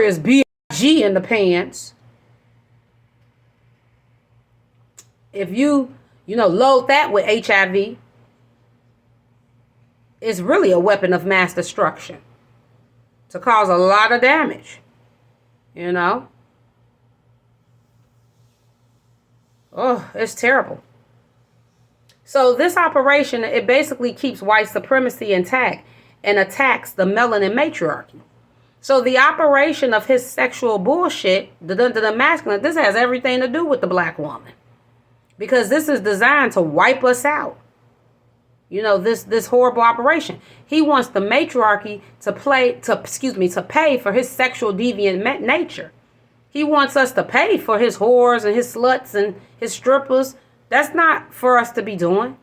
is BG in the pants. If you load that with HIV, it's really a weapon of mass destruction to cause a lot of damage. Oh, it's terrible. So this operation, it basically keeps white supremacy intact and attacks the melanin matriarchy. So the operation of his sexual bullshit, the masculine, this has everything to do with the black woman. Because this is designed to wipe us out. This horrible operation. He wants the matriarchy to pay for his sexual deviant nature. He wants us to pay for his whores and his sluts and his strippers. That's not for us to be doing.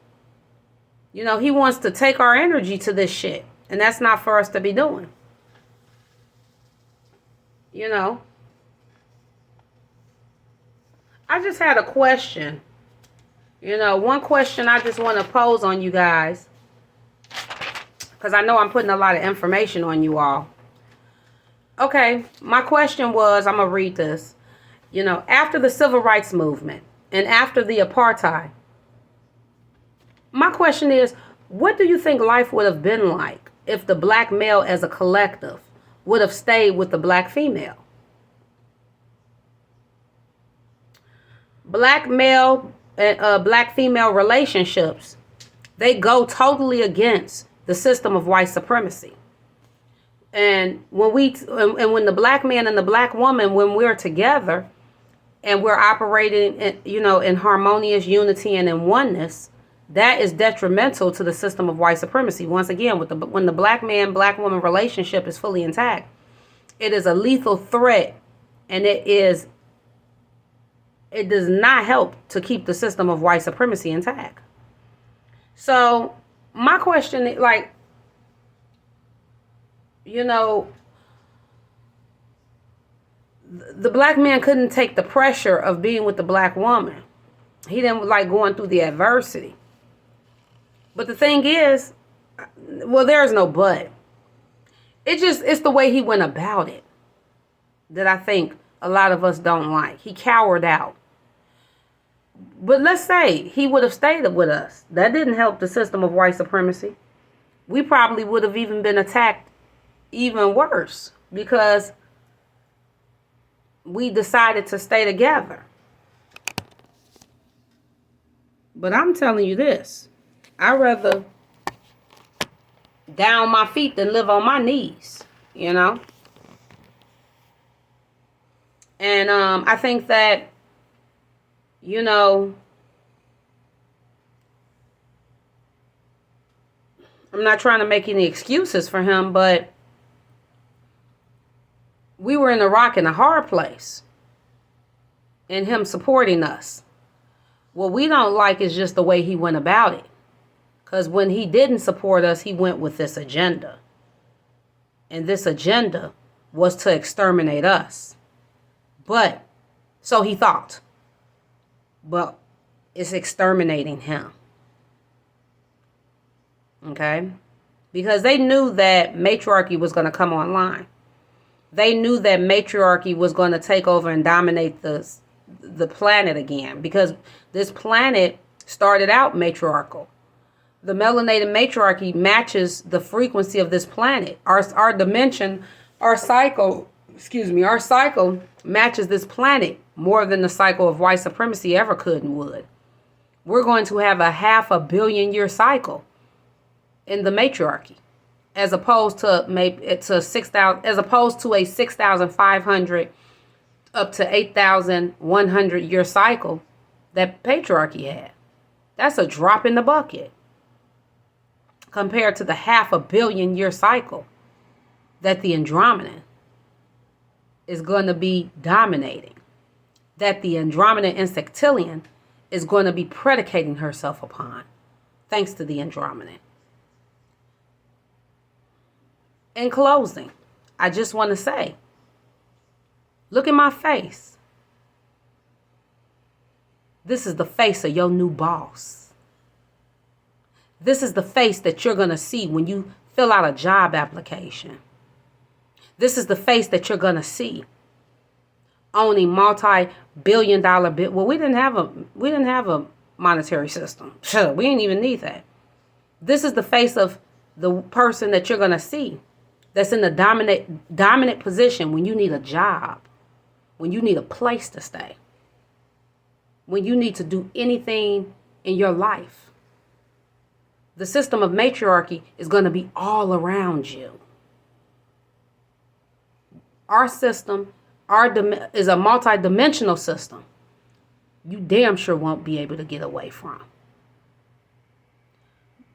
He wants to take our energy to this shit. And that's not for us to be doing. I just had a question. One question I just want to pose on you guys. Because I know I'm putting a lot of information on you all. Okay, my question was, I'm going to read this. After the civil rights movement and after the apartheid, my question is, what do you think life would have been like if the black male as a collective would have stayed with the black female? Black male and black female relationships, they go totally against the system of white supremacy. And when when the black man and the black woman, when we're together and we're operating in harmonious unity and in oneness, that is detrimental to the system of white supremacy. Once again, when the black man black woman relationship is fully intact, it is a lethal threat, and it does not help to keep the system of white supremacy intact. So my question is, the black man couldn't take the pressure of being with the black woman. He didn't like going through the adversity. But the thing is, well, there's no but. It's the way he went about it that I think a lot of us don't like. He cowered out. But let's say he would have stayed with us. That didn't help the system of white supremacy. We probably would have even been attacked even worse because we decided to stay together. But I'm telling you this. I'd rather down my feet than live on my knees, And I think that, I'm not trying to make any excuses for him, but we were in a rock and a hard place in him supporting us. What we don't like is just the way he went about it. Because when he didn't support us, he went with this agenda. And this agenda was to exterminate us. But, so he thought. But it's exterminating him. Okay? Because they knew that matriarchy was going to come online. They knew that matriarchy was going to take over and dominate the planet again. Because this planet started out matriarchal. The melanated matriarchy matches the frequency of this planet. Our dimension, our cycle matches this planet more than the cycle of white supremacy ever could and would. We're going to have a 500 million year cycle in the matriarchy, as opposed to a 6,500 up to 8,100 year cycle that patriarchy had. That's a drop in the bucket compared to the 500 million year cycle that the Andromedan is going to be dominating, that the Andromedan insectillion is going to be predicating herself upon, thanks to the Andromedan. In closing, I just want to say, look at my face. This is the face of your new boss. This is the face that you're going to see when you fill out a job application. This is the face that you're going to see. Owning multi-billion-dollar well, we didn't have a monetary system. Sure, we didn't even need that. This is the face of the person that you're going to see that's in the dominant position when you need a job, when you need a place to stay, when you need to do anything in your life. The system of matriarchy is going to be all around you. Our system is a multi-dimensional system you damn sure won't be able to get away from.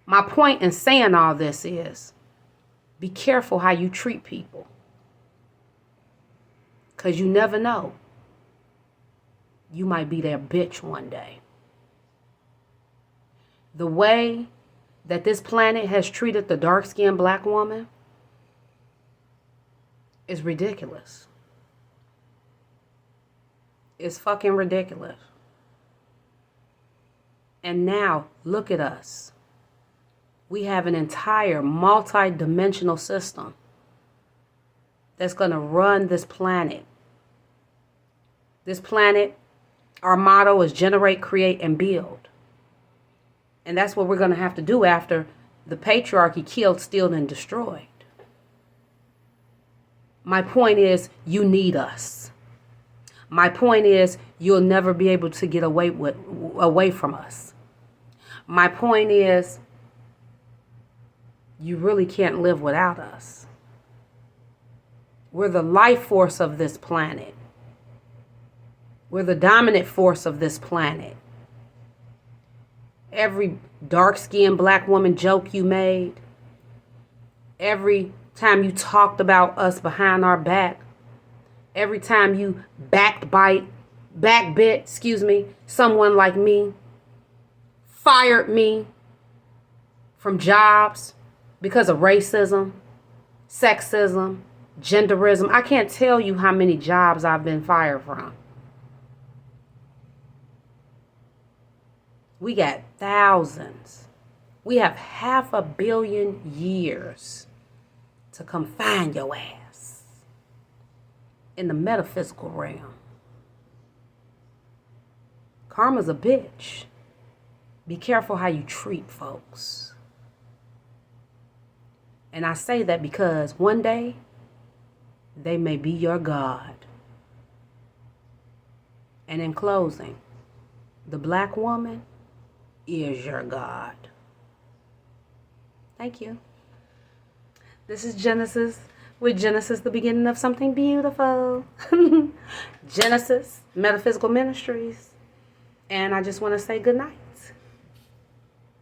My point in saying all this is, be careful how you treat people. Because you never know. You might be their bitch one day. The way that this planet has treated the dark-skinned black woman is ridiculous. It's fucking ridiculous. And now, look at us. We have an entire multi-dimensional system that's going to run this planet. This planet, our motto is generate, create, and build. And that's what we're going to have to do after the patriarchy killed, stealed, and destroyed. My point is, you need us. My point is, you'll never be able to get away from us. My point is, you really can't live without us. We're the life force of this planet. We're the dominant force of this planet. Every dark-skinned black woman joke you made, every time you talked about us behind our back, every time you backbit, someone like me, fired me from jobs because of racism, sexism, genderism. I can't tell you how many jobs I've been fired from. We got thousands. We have 500 million years to come find your ass in the metaphysical realm. Karma's a bitch. Be careful how you treat folks. And I say that because one day they may be your God. And in closing, the black woman is your God. Thank you. This is Genesis, with Genesis, the beginning of something beautiful. Genesis Metaphysical Ministries. And I just want to say good night.